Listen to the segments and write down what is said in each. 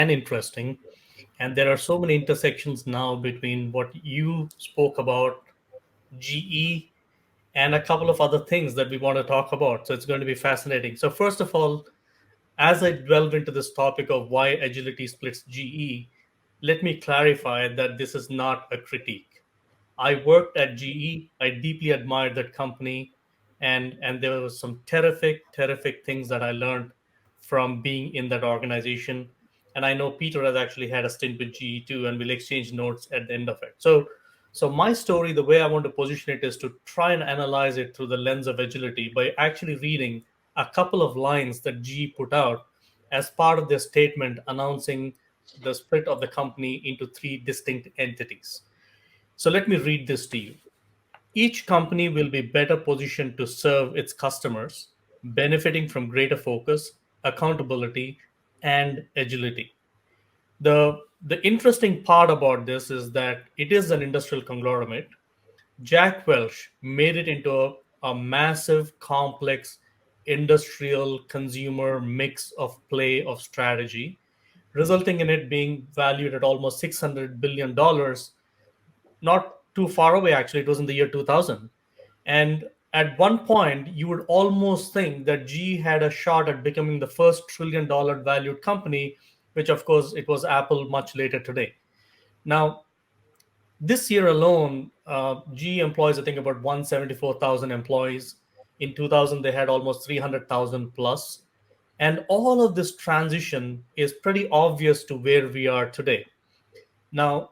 and interesting. And there are so many intersections now between what you spoke about, GE, and a couple of other things that we want to talk about. So it's going to be fascinating. So, first of all, as I delve into this topic of why agility splits GE, let me clarify that this is not a critique. I worked at GE. I deeply admired that company, and there was some terrific things that I learned from being in that organization. And I know Peter has actually had a stint with GE too, and we'll exchange notes at the end of it. So my story, the way I want to position it, is to try and analyze it through the lens of agility by actually reading a couple of lines that GE put out as part of their statement announcing the split of the company into three distinct entities. So let me read this to you. Each company will be better positioned to serve its customers, benefiting from greater focus, accountability, and agility. The interesting part about this is that it is an industrial conglomerate. Jack Welch made it into a massive, complex industrial consumer mix of play of strategy, resulting in it being valued at almost $600 billion. Not too far away, actually. It was in the year 2000. And at one point, you would almost think that GE had a shot at becoming the first $1 trillion valued company, which, of course, it was Apple much later today. Now, this year alone, GE employs, I think, about 174,000 employees. In 2000, they had almost 300,000 plus. And all of this transition is pretty obvious to where we are today. Now,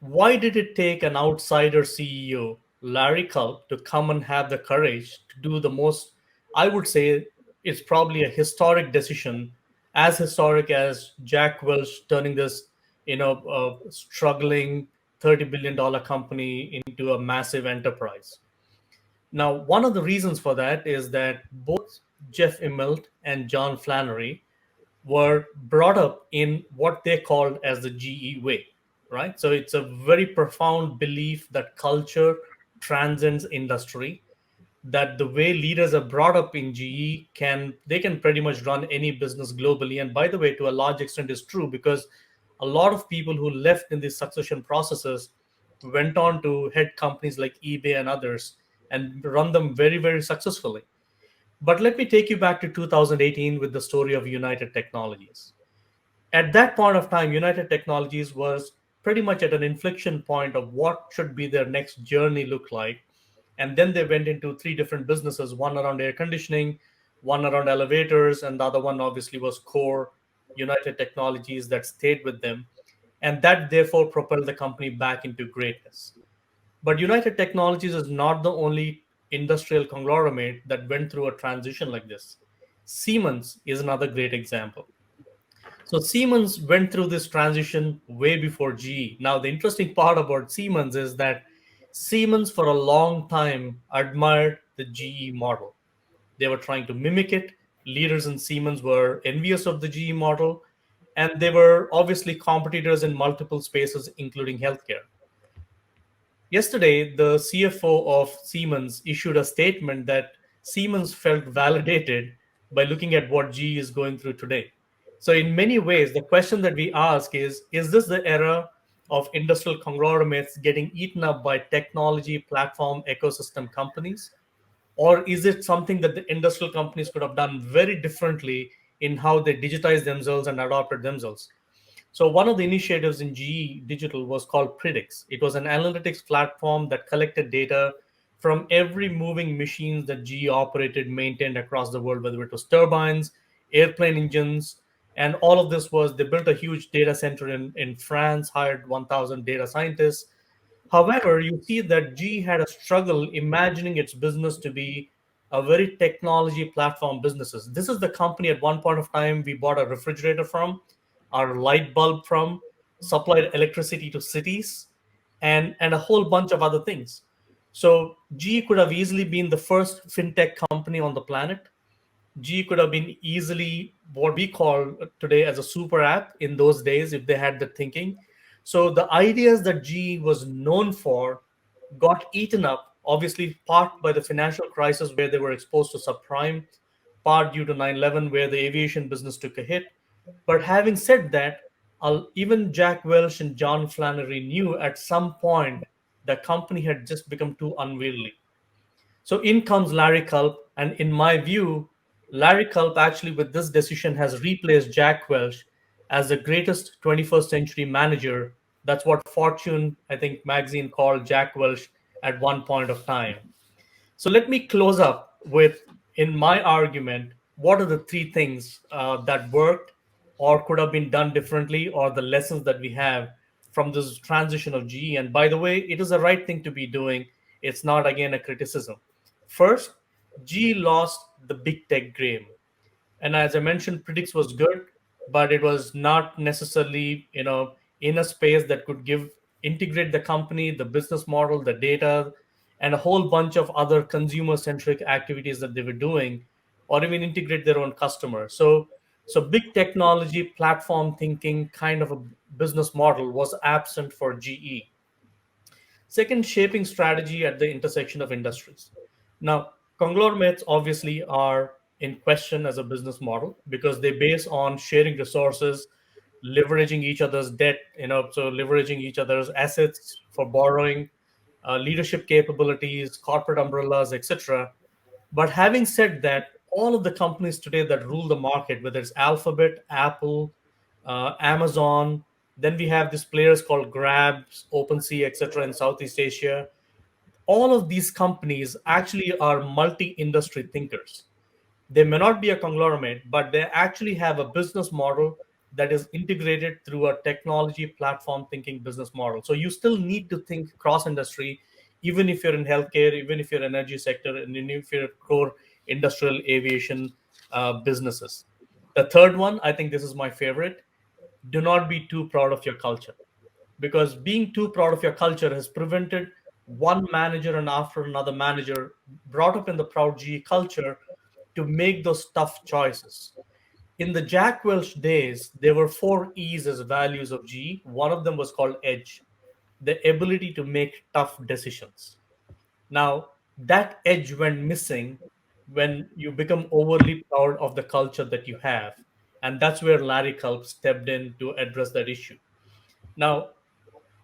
why did it take an outsider CEO, Larry Culp, to come and have the courage to do the most? I would say it's probably a historic decision, as historic as Jack Welch turning this, struggling $30 billion company into a massive enterprise. Now, one of the reasons for that is that both Jeff Immelt and John Flannery were brought up in what they called as the GE way, right? So it's a very profound belief that culture transcends industry, that the way leaders are brought up in GE can pretty much run any business globally. And by the way, to a large extent is true because a lot of people who left in these succession processes went on to head companies like eBay and others and run them very successfully. But let me take you back to 2018 with the story of United Technologies. At that point of time, United Technologies was pretty much at an inflection point of what should be their next journey look like. And then they went into three different businesses, one around air conditioning, one around elevators, and the other one obviously was core United Technologies that stayed with them. And that therefore propelled the company back into greatness. But United Technologies is not the only industrial conglomerate that went through a transition like this. Siemens is another great example. So Siemens went through this transition way before GE. Now, the interesting part about Siemens is that Siemens, for a long time, admired the GE model. They were trying to mimic it. Leaders in Siemens were envious of the GE model, and they were obviously competitors in multiple spaces, including healthcare. Yesterday, the CFO of Siemens issued a statement that Siemens felt validated by looking at what GE is going through today. So, in many ways, the question that we ask is this the era of industrial conglomerates getting eaten up by technology platform ecosystem companies? Or is it something that the industrial companies could have done very differently in how they digitize themselves and adopted themselves? So one of the initiatives in GE Digital was called Predix. It was an analytics platform that collected data from every moving machines that GE operated, maintained across the world, whether it was turbines, airplane engines, and all of this was, they built a huge data center in France, hired 1,000 data scientists. However, you see that GE had a struggle imagining its business to be a very technology platform businesses. This is the company at one point of time we bought a refrigerator from, our light bulb from, supplied electricity to cities, and a whole bunch of other things. So GE could have easily been the first fintech company on the planet. G could have been easily what we call today as a super app in those days if they had the thinking. So the ideas that G was known for got eaten up, obviously, part by the financial crisis where they were exposed to subprime, part due to 9/11 where the aviation business took a hit. But having said that, Even Jack Welch and John Flannery knew at some point the company had just become too unwieldy. So in comes Larry Culp, and in my view, Larry Culp actually with this decision has replaced Jack Welch as the greatest 21st century manager. That's what Fortune, I think, magazine called Jack Welch at one point of time. So let me close up with, in my argument, what are the three things that worked or could have been done differently, or the lessons that we have from this transition of GE. And by the way, it is the right thing to be doing. It's not, again, a criticism. First, GE lost the big tech game. And as I mentioned, Predix was good, but it was not necessarily, in a space that could give integrate the company, the business model, the data, and a whole bunch of other consumer-centric activities that they were doing, or even integrate their own customers. So big technology, platform thinking kind of a business model was absent for GE. Second, shaping strategy at the intersection of industries. Now, conglomerates obviously are in question as a business model because they base on sharing resources, leveraging each other's debt, so leveraging each other's assets for borrowing, leadership capabilities, corporate umbrellas, etc. But having said that, all of the companies today that rule the market, whether it's Alphabet, Apple, Amazon, then we have these players called Grabs, OpenSea, etc. in Southeast Asia. All of these companies actually are multi-industry thinkers. They may not be a conglomerate, but they actually have a business model that is integrated through a technology platform thinking business model. So you still need to think cross industry, even if you're in healthcare, even if you're energy sector, and even if you're core industrial aviation businesses. The third one, I think this is my favorite: do not be too proud of your culture, because being too proud of your culture has prevented one manager and after another manager brought up in the proud GE culture to make those tough choices. In the Jack Welch days, there were four E's as values of GE. One of them was called edge, the ability to make tough decisions. Now, that edge went missing when you become overly proud of the culture that you have. And that's where Larry Culp stepped in to address that issue. Now,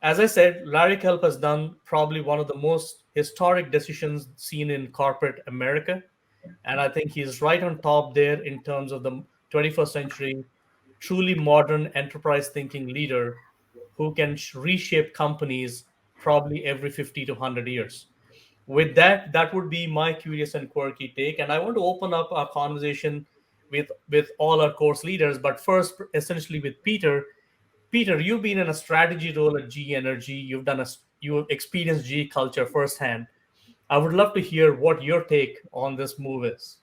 as I said, Larry Kelp has done probably one of the most historic decisions seen in corporate America. And I think he's right on top there in terms of the 21st century, truly modern enterprise thinking leader who can reshape companies probably every 50 to 100 years. With that, that would be my curious and quirky take. And I want to open up our conversation with all our course leaders, but first, essentially with Peter. Peter, you've been in a strategy role at GE Energy. You've experienced GE culture firsthand. I would love to hear what your take on this move is.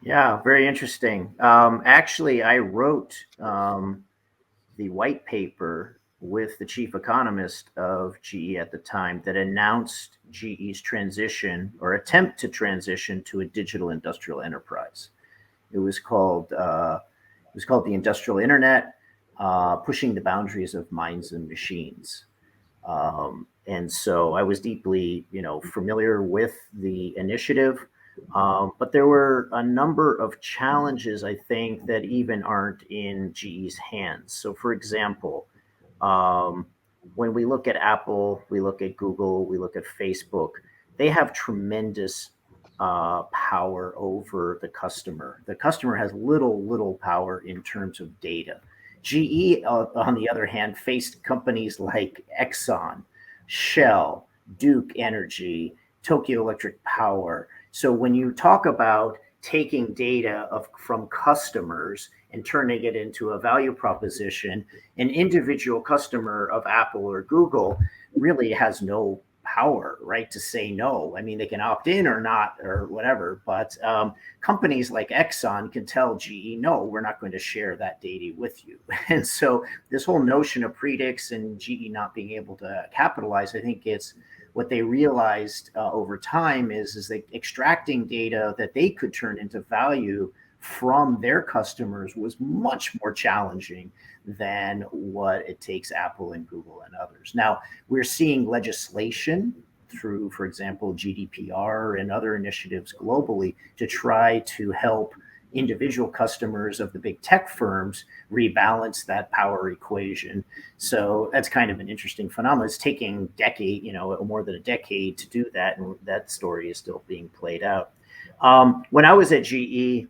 Yeah, very interesting. Actually, I wrote the white paper with the chief economist of GE at the time that announced GE's transition or attempt to transition to a digital industrial enterprise. It was called the Industrial Internet, pushing the boundaries of minds and machines. And so I was deeply, familiar with the initiative. But there were a number of challenges, I think, that even aren't in GE's hands. So, for example, um, when we look at Apple, we look at Google, we look at Facebook, they have tremendous power over the customer. The customer has little power in terms of data. GE, on the other hand, faced companies like Exxon, Shell, Duke Energy, Tokyo Electric Power. So when you talk about taking data from customers and turning it into a value proposition, an individual customer of Apple or Google really has no power, right, to say no. I mean, they can opt in or not or whatever, but companies like Exxon can tell GE, no, we're not going to share that data with you. And so this whole notion of Predix and GE not being able to capitalize, I think it's what they realized over time is that extracting data that they could turn into value from their customers was much more challenging than what it takes Apple and Google and others. Now, we're seeing legislation through, for example, GDPR and other initiatives globally to try to help individual customers of the big tech firms rebalance that power equation. So that's kind of an interesting phenomenon. It's taking decade, more than a decade to do that, and that story is still being played out. When I was at GE,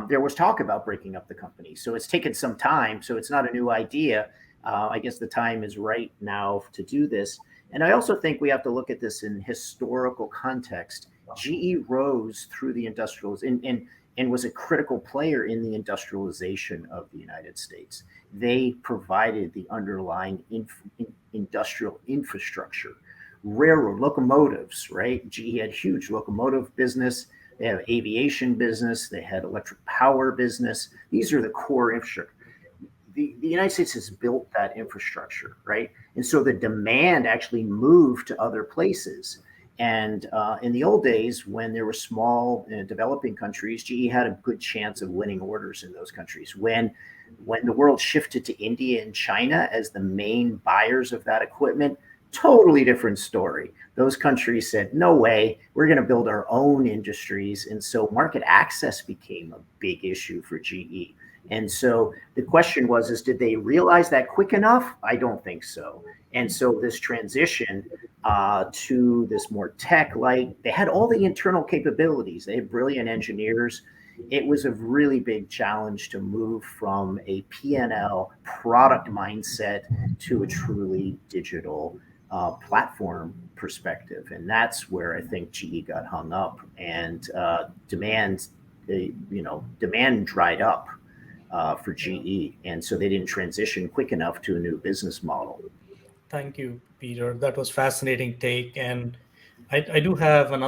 there was talk about breaking up the company. So it's taken some time. So it's not a new idea. I guess the time is right now to do this. And I also think we have to look at this in historical context. GE rose through the industrials and was a critical player in the industrialization of the United States. They provided the underlying industrial infrastructure, railroad, locomotives, right? GE had huge locomotive business. They have aviation business. They had electric power business. These are the core infrastructure. The United States has built that infrastructure, right? And so the demand actually moved to other places. And in the old days, when there were small developing countries, GE had a good chance of winning orders in those countries. When the world shifted to India and China as the main buyers of that equipment, totally different story. Those countries said, no way, we're going to build our own industries. And so market access became a big issue for GE. And so the question was, did they realize that quick enough? I don't think so. And so this transition to this more tech-like, they had all the internal capabilities. They had brilliant engineers. It was a really big challenge to move from a P&L product mindset to a truly digital platform perspective. And that's where I think GE got hung up, and demand dried up for GE, and so they didn't transition quick enough to a new business model. Thank you, Peter. That was fascinating take, and I do have another